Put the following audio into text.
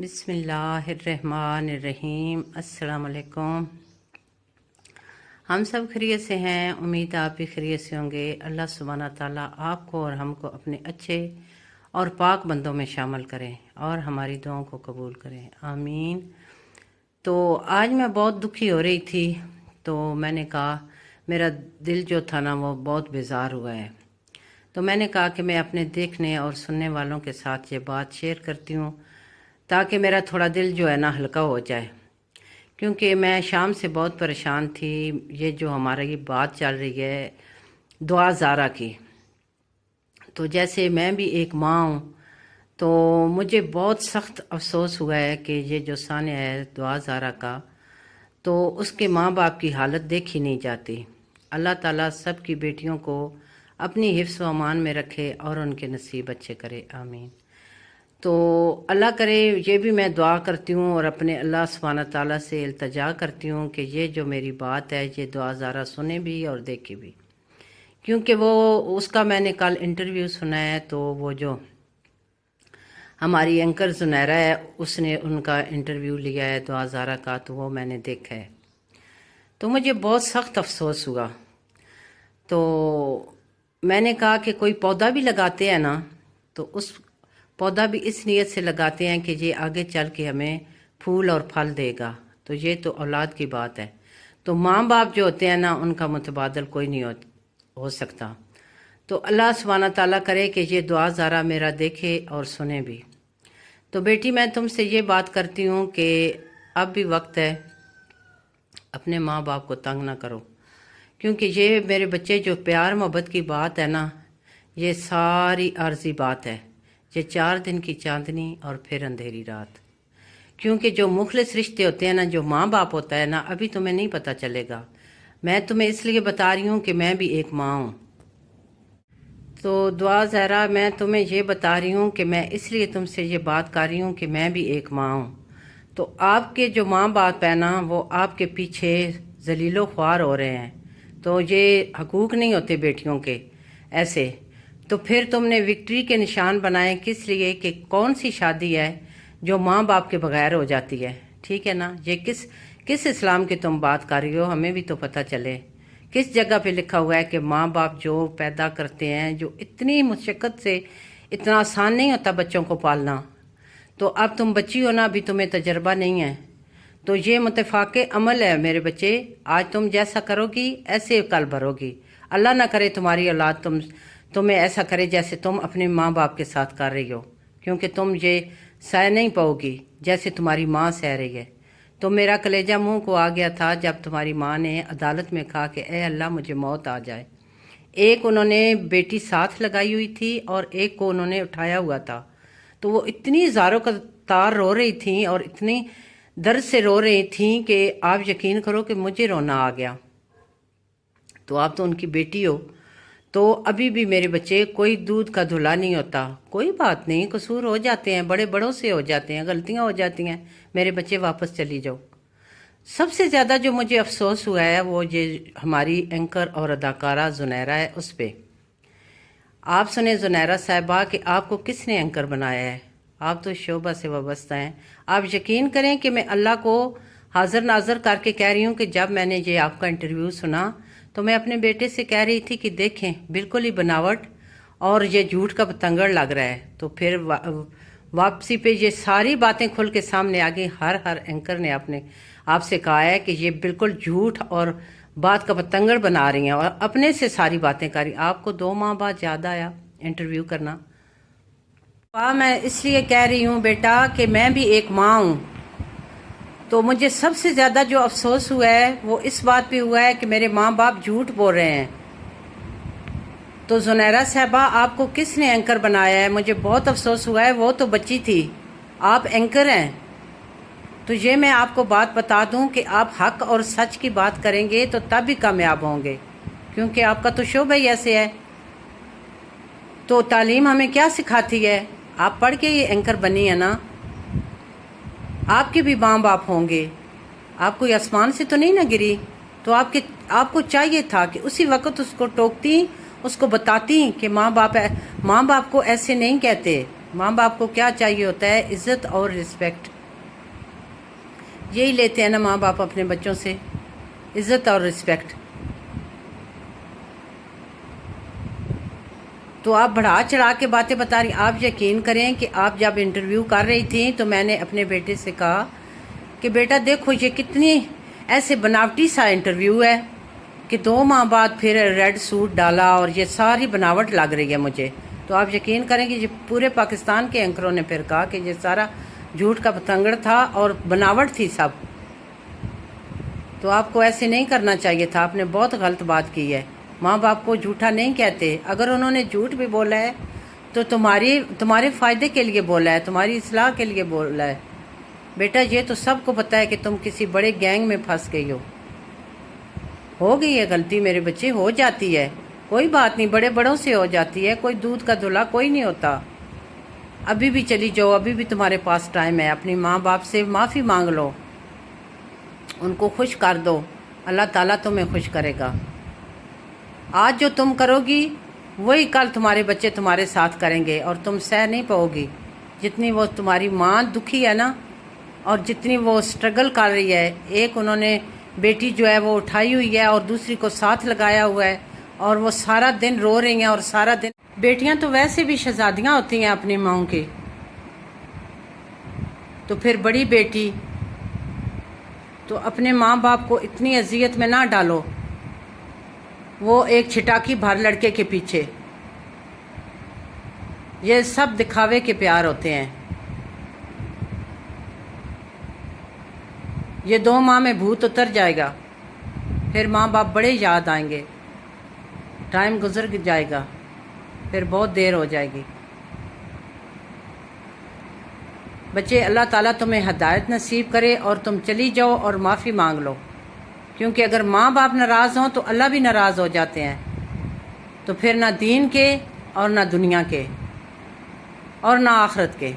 बिस्मिल्लाहिर्रहमानिर्रहीम। अस्सलाम वालेकुम। हम सब खैरियत से हैं, उम्मीद आप भी खैरियत से होंगे। अल्लाह सुब्हाना ताला आपको और हमको अपने अच्छे और पाक बंदों में शामिल करें और हमारी दुआओं को कबूल करें, आमीन। तो आज मैं बहुत दुखी हो रही थी, तो मैंने कहा मेरा दिल जो था ना वो बहुत बेजार हुआ है। तो मैंने कहा कि मैं अपने देखने और सुनने वालों के साथ ये बात शेयर करती हूँ ताकि मेरा थोड़ा दिल जो है ना हल्का हो जाए, क्योंकि मैं शाम से बहुत परेशान थी। ये जो हमारा ये बात चल रही है दुआ ज़ारा की, तो जैसे मैं भी एक माँ हूँ तो मुझे बहुत सख्त अफसोस हुआ है कि ये जो सान्या है दुआ ज़ारा का, तो उसके माँ बाप की हालत देखी नहीं जाती। अल्लाह ताला सब की बेटियों को अपनी हिफ्ज़ व अमान में रखे और उनके नसीब अच्छे करे, आमीन। तो अल्लाह करे, ये भी मैं दुआ करती हूँ और अपने अल्लाह सुब्हाना ताला से इल्तिजा करती हूँ कि ये जो मेरी बात है ये दुआ ज़ारा सुने भी और देखे भी, क्योंकि वो उसका मैंने कल इंटरव्यू सुना है। तो वो जो हमारी एंकर जुनैरा है उसने उनका इंटरव्यू लिया है दुआ ज़ारा का, तो वो मैंने देखा है। तो मुझे बहुत सख्त अफसोस हुआ। तो मैंने कहा कि कोई पौधा भी लगाते हैं ना, तो उस पौधा भी इस नीयत से लगाते हैं कि ये आगे चल के हमें फूल और फल देगा। तो ये तो औलाद की बात है। तो माँ बाप जो होते हैं ना उनका मुतबादल कोई नहीं हो सकता। तो अल्लाह सुब्हाना ताला करे कि ये दुआ ज़ारा मेरा देखे और सुने भी। तो बेटी, मैं तुमसे ये बात करती हूँ कि अब भी वक्त है, अपने माँ बाप को तंग ना करो, क्योंकि ये मेरे बच्चे जो प्यार मोहब्बत की बात है ना, ये सारी आर्जी बात है। ये 4 दिन की चांदनी और फिर अंधेरी रात। क्योंकि जो मुखलिस रिश्ते होते हैं ना, जो माँ बाप होता है ना, अभी तुम्हें नहीं पता चलेगा। मैं तुम्हें इसलिए बता रही हूँ कि मैं भी एक माँ हूँ। तो दुआ ज़ारा, मैं तुम्हें ये बता रही हूँ कि मैं इसलिए तुमसे ये बात कर रही हूँ कि मैं भी एक माँ हूँ। तो आपके जो माँ बाप है ना वो आपके पीछे जलीलो ख्वार हो रहे हैं। तो ये हकूक़ नहीं होते बेटियों के ऐसे। तो फिर तुमने विक्ट्री के निशान बनाए किस लिए? कि कौन सी शादी है जो माँ बाप के बगैर हो जाती है? ठीक है ना, ये किस इस्लाम की तुम बात कर रही हो? हमें भी तो पता चले किस जगह पे लिखा हुआ है कि माँ बाप जो पैदा करते हैं, जो इतनी मुशक्क़त से, इतना आसान नहीं होता बच्चों को पालना। तो अब तुम बच्ची हो ना, अभी तुम्हें तजर्बा नहीं है। तो ये मुतफ़ाक़े अमल है मेरे बच्चे। आज तुम जैसा करोगी ऐसे कल भरोगी। अल्लाह ना करे तुम्हारी औलाद तुम्हें ऐसा करे जैसे तुम अपने माँ बाप के साथ कर रही हो, क्योंकि तुम ये सह नहीं पाओगी जैसे तुम्हारी माँ सह रही है। तो मेरा कलेजा मुंह को आ गया था जब तुम्हारी माँ ने अदालत में कहा कि ए अल्लाह मुझे मौत आ जाए। एक उन्होंने बेटी साथ लगाई हुई थी और एक को उन्होंने उठाया हुआ था। तो वो इतनी ज़ारों का तार रो रही थी और इतनी दर्द से रो रही थी कि आप यकीन करो कि मुझे रोना आ गया। तो आप तो उनकी बेटी हो। तो अभी भी मेरे बच्चे, कोई दूध का धुला नहीं होता। कोई बात नहीं, कसूर हो जाते हैं, बड़े बड़ों से हो जाते हैं, गलतियां हो जाती हैं। मेरे बच्चे वापस चली जाओ। सबसे ज़्यादा जो मुझे अफसोस हुआ है वो ये हमारी एंकर और अदाकारा जुनैरा है, उस पर। आप सुने जुनैरा साहिबा कि आपको किसने एंकर बनाया है? आप तो शोभा से वाबस्ता हैं। आप यकीन करें कि मैं अल्लाह को हाजिर नाजर करके कह रही हूँ कि जब मैंने ये आपका इंटरव्यू सुना तो मैं अपने बेटे से कह रही थी कि देखें बिल्कुल ही बनावट और ये झूठ का पतंगड़ लग रहा है। तो फिर वापसी पे ये सारी बातें खुल के सामने आ गई। हर एंकर ने आपसे कहा है कि ये बिल्कुल झूठ और बात का पतंगड़ बना रही हैं और अपने से सारी बातें कर रही। आपको 2 माह बाद याद आया इंटरव्यू करना। मैं इसलिए कह रही हूँ बेटा कि मैं भी एक माँ हूँ। तो मुझे सबसे ज़्यादा जो अफसोस हुआ है वो इस बात पे हुआ है कि मेरे माँ बाप झूठ बोल रहे हैं। तो जुनैरा साहबा, आपको किसने एंकर बनाया है? मुझे बहुत अफसोस हुआ है। वो तो बच्ची थी, आप एंकर हैं। तो ये मैं आपको बात बता दूं कि आप हक और सच की बात करेंगे तो तब भी कामयाब होंगे, क्योंकि आपका तो शोबा ही ऐसे है। तो तालीम हमें क्या सिखाती है? आप पढ़ के ये एंकर बनी है ना, आपके भी माँ बाप होंगे। आप कोई आसमान से तो नहीं ना गिरी। तो आपको चाहिए था कि उसी वक्त उसको टोकती, उसको बताती कि माँ बाप को ऐसे नहीं कहते। माँ बाप को क्या चाहिए होता है? इज़्ज़त और रिस्पेक्ट। यही लेते हैं ना माँ बाप अपने बच्चों से, इज़्ज़त और रिस्पेक्ट। तो आप बढ़ा चढ़ा के बातें बता रही। आप यकीन करें कि आप जब इंटरव्यू कर रही थी तो मैंने अपने बेटे से कहा कि बेटा देखो ये कितनी ऐसे बनावटी सा इंटरव्यू है कि 2 माह बाद फिर रेड सूट डाला और ये सारी बनावट लग रही है मुझे। तो आप यकीन करेंगे ये पूरे पाकिस्तान के एंकरों ने फिर कहा कि ये सारा झूठ का पतंगड़ था और बनावट थी सब। तो आपको ऐसे नहीं करना चाहिए था, आपने बहुत गलत बात की है। माँ बाप को झूठा नहीं कहते। अगर उन्होंने झूठ भी बोला है तो तुम्हारे फ़ायदे के लिए बोला है, तुम्हारी इस्लाह के लिए बोला है। बेटा ये तो सबको पता है कि तुम किसी बड़े गैंग में फंस गई हो गई है गलती मेरे बच्चे, हो जाती है, कोई बात नहीं, बड़े बड़ों से हो जाती है, कोई दूध का धुला कोई नहीं होता। अभी भी चली जाओ, अभी भी तुम्हारे पास टाइम है, अपनी माँ बाप से माफ़ी मांग लो, उनको खुश कर दो, अल्लाह ताला तुम्हें खुश करेगा। आज जो तुम करोगी वही कल तुम्हारे बच्चे तुम्हारे साथ करेंगे और तुम सह नहीं पाओगी। जितनी वो तुम्हारी माँ दुखी है ना और जितनी वो स्ट्रगल कर रही है, एक उन्होंने बेटी जो है वो उठाई हुई है और दूसरी को साथ लगाया हुआ है और वो सारा दिन रो रही हैं और सारा दिन। बेटियां तो वैसे भी शहजादियां होती हैं अपनी माँओं की, तो फिर बड़ी बेटी तो अपने माँ बाप को इतनी अजियत में ना डालो। वो एक छिटाकी भर लड़के के पीछे, ये सब दिखावे के प्यार होते हैं। ये 2 माह में भूत उतर जाएगा, फिर माँ बाप बड़े याद आएंगे, टाइम गुजर जाएगा, फिर बहुत देर हो जाएगी। बच्चे अल्लाह ताला तुम्हें हिदायत नसीब करे और तुम चली जाओ और माफ़ी मांग लो, क्योंकि अगर माँ बाप नाराज़ हों तो अल्लाह भी नाराज़ हो जाते हैं। तो फिर ना दीन के और ना दुनिया के और ना आखिरत के।